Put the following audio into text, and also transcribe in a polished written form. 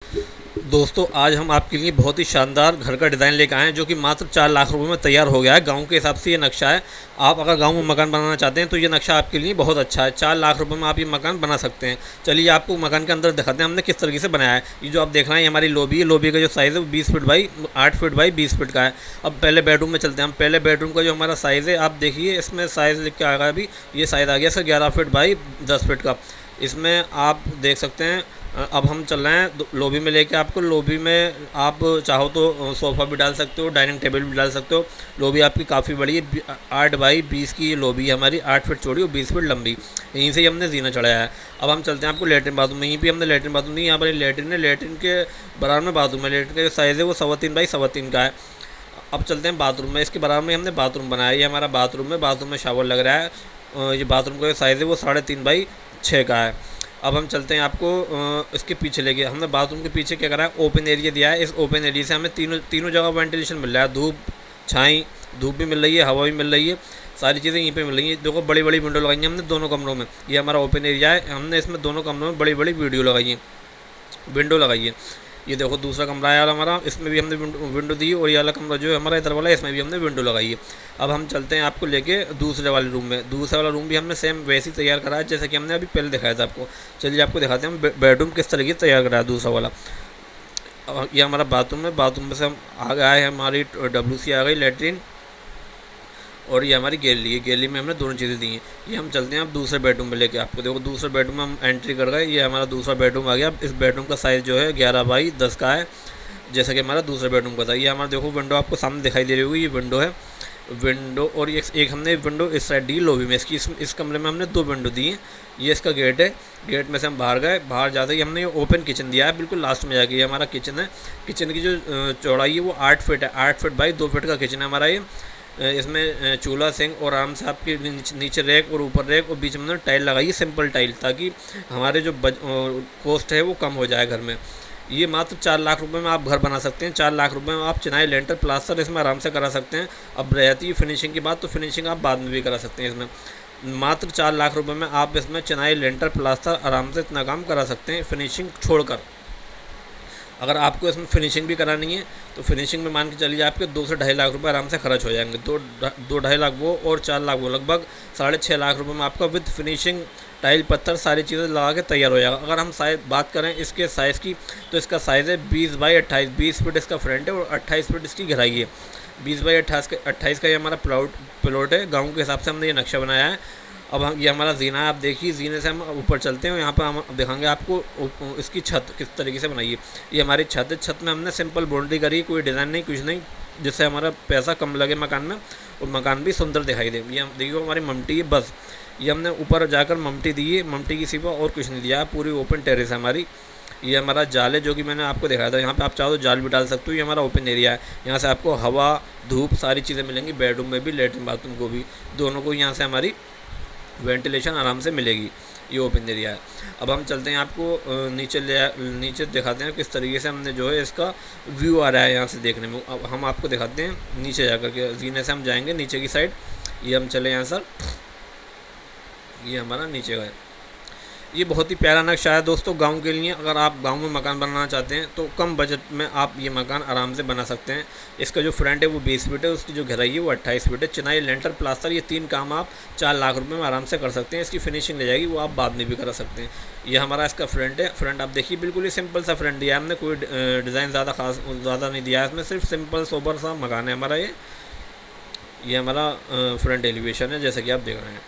दोस्तों आज हम आपके लिए बहुत ही शानदार घर का डिज़ाइन लेकर आए हैं जो कि मात्र 4 लाख रुपए में तैयार हो गया है। गांव के हिसाब से ये नक्शा है। आप अगर गांव में मकान बनाना चाहते हैं तो ये नक्शा आपके लिए बहुत अच्छा है। 4 लाख रुपए में आप ये मकान बना सकते हैं। चलिए आपको मकान के अंदर दिखाते हैं हमने किस तरीके से बनाया है। ये जो आप देख रहे हैं ये हमारी लॉबी है। लॉबी का जो साइज़ है वो 20 feet by 8 feet by 20 feet का है। अब पहले बेडरूम में चलते हैं हम। पहले बेडरूम का जो हमारा साइज़ है आप देखिए, इसमें साइज़ लिख के आ गया अभी। ये साइज़ आ गया इसका 11 फीट बाई 10 फीट का। इसमें आप देख सकते हैं। अब हम चल रहे हैं लॉबी में लेके आपको। लॉबी में आप चाहो तो सोफ़ा भी डाल सकते हो, डाइनिंग टेबल भी डाल सकते हो। लॉबी आपकी काफ़ी बड़ी है। 8 बाई 20 की ये लॉबी है हमारी, 8 फीट चौड़ी और 20 फीट लंबी। यहीं से ही हमने जीना चढ़ाया है। अब हम चलते हैं आपको लेटरिन बाथरूम में। यहीं पे हमने लेटरिन बाथरूम दी। यहाँ पर लेटरिन है, लेटरिन के बराबर में बाथरूम है। लेटरिन का जो साइज़ है वो 3.25 बाई 3.25 का है। अब चलते हैं बाथरूम में। इसके बराबर में हमने बाथरूम बनाया है। ये हमारा बाथरूम है। बाथरूम में शावर लग रहा है। ये बाथरूम का जो साइज़ है वो 3.5 बाई 6 का है। अब हम चलते हैं आपको इसके पीछे लेके। हमने बाथरूम के पीछे क्या करा है, ओपन एरिया दिया है। इस ओपन एरिया से हमें तीनों जगह वेंटिलेशन मिल रहा है। धूप भी मिल रही है, हवा भी मिल रही है, सारी चीज़ें यहीं पे मिल रही हैं। देखो बड़ी बड़ी विंडो लगाई हैं हमने दोनों कमरों में। ये हमारा ओपन एरिया है। हमने इसमें दोनों कमरों में बड़ी बड़ी विंडो लगाई है। ये देखो दूसरा कमरा है हमारा, इसमें भी हमने विंडो दी। और ये वाला कमरा जो है हमारा इधर वाला, इसमें भी हमने विंडो लगाई है। अब हम चलते हैं आपको लेके दूसरे वाले रूम में। दूसरा वाला रूम भी हमने सेम वैसे ही तैयार करा है जैसे कि हमने अभी पहले दिखाया था आपको। चलिए आपको दिखाते हैं हम बेडरूम किस तरीके से तैयार करा है दूसरा वाला। ये हमारा बाथरूम है। बाथरूम में से हम आ गए हैं, हमारी WC आ गई, लेटरिन, और ये हमारी गैलरी है। गैलरी में हमने दोनों चीज़ें दी हैं। ये हम चलते हैं अब दूसरे बेडरूम में लेके आपको। देखो दूसरे बेडरूम में हम एंट्री कर गए। ये हमारा दूसरा बेडरूम आ गया। इस बेडरूम का साइज़ जो है 11 बाई 10 का है, जैसा कि हमारा दूसरे बेडरूम का था। ये हमारा देखो विंडो आपको सामने दिखाई दे रही होगी, ये विंडो है। विंडो और एक हमने विंडो इस साइड दी लॉबी में। इस कमरे में हमने 2 विंडो दी हैं। ये इसका गेट है। गेट में से हम बाहर गए। बाहर जाते ही हमने ये ओपन किचन दिया है बिल्कुल लास्ट में जाके। ये हमारा किचन है। किचन की जो चौड़ाई है वो 8 फीट है। 8 फीट बाई 2 फीट का किचन है हमारा ये। इसमें चूल्हा सिंक और आराम से आपके नीचे रैक और ऊपर रैक और बीच में टाइल लगाई है, सिंपल टाइल, ताकि हमारे जो कॉस्ट है वो कम हो जाए घर में। ये मात्र 4 लाख रुपए में आप घर बना सकते हैं। 4 लाख रुपए में आप चिनाई, लेंटर, प्लास्टर इसमें आराम से करा सकते हैं। अब रहती है फिनिशिंग की बात, तो फिनिशिंग आप बाद में भी करा सकते हैं। इसमें मात्र 4 लाख रुपए में आप इसमें चिनाई, लेंटर, प्लास्टर आराम से इतना काम करा सकते हैं फिनिशिंग छोड़कर। अगर आपको इसमें फिनिशिंग भी करानी है तो फिनिशिंग में मान के चलिए आपके 2 से 2.5 लाख रुपए आराम से खर्च हो जाएंगे। 2-2.5 लाख वो और 4 लाख वो, लगभग 6.5 लाख रुपए में आपका विद फिनिशिंग, टाइल, पत्थर, सारी चीज़ें लगा के तैयार हो जाएगा। अगर हम बात करें इसके साइज़ की, तो इसका साइज़ है 20 बाई 28। 20 फीट इसका फ्रंट है और 28 फीट इसकी गहराई है। 20 बाई 28 का ये हमारा प्लॉट है। गाँव के हिसाब से हमने ये नक्शा बनाया है। अब हम, ये हमारा जीना है। आप देखिए जीने से हम ऊपर चलते हैं। यहाँ पर हम दिखाएंगे आपको इसकी छत किस तरीके से बनाई है। ये हमारी छत है। छत में हमने सिंपल बाउंड्री करी, कोई डिज़ाइन नहीं, कुछ नहीं, जिससे हमारा पैसा कम लगे मकान में और मकान भी सुंदर दिखाई दे। ये हम देखिए हमारी ममटी है बस। ये हमने ऊपर जाकर ममटी दी है। ममटी की सिवा और कुछ नहीं दिया है। पूरी ओपन टेरेस है हमारी। ये हमारा जाल है जो कि मैंने आपको दिखाया था। यहाँ पे आप चाहो तो जाल भी डाल सकते हो। ये हमारा ओपन एरिया है। यहाँ से आपको हवा, धूप, सारी चीज़ें मिलेंगी। बेडरूम में भी, लेटरिन बाथरूम को भी, दोनों को यहाँ से हमारी वेंटिलेशन आराम से मिलेगी। ये ओपन एरिया है। अब हम चलते हैं आपको नीचे दिखाते हैं किस तरीके से हमने जो है इसका व्यू आ रहा है यहाँ से देखने में। अब हम आपको दिखाते हैं नीचे जाकर के। जीने से हम जाएंगे नीचे की साइड। ये हम चले यहाँ सर, ये हमारा नीचे का है। ये बहुत ही प्यारा नक्शा है दोस्तों गांव के लिए। अगर आप गांव में मकान बनाना चाहते हैं तो कम बजट में आप ये मकान आराम से बना सकते हैं। इसका जो फ्रंट है वो 20 फीट है, उसकी जो गहराई है वो 28 फीट है। चिनाई, लेंटर, प्लास्टर, ये 3 काम आप 4 लाख रुपए में आराम से कर सकते हैं। इसकी फिनिशिंग ले जाएगी, वो आप बाद में भी करा सकते हैं। ये हमारा इसका फ्रंट है। फ्रंट आप देखिए बिल्कुल ही सिंपल सा फ्रंट दिया है हमने, कोई डिज़ाइन ज़्यादा नहीं दिया है इसमें, सिर्फ सिंपल सोबर सा मकान है हमारा ये। हमारा फ्रंट एलिवेशन है जैसा कि आप देख रहे हैं।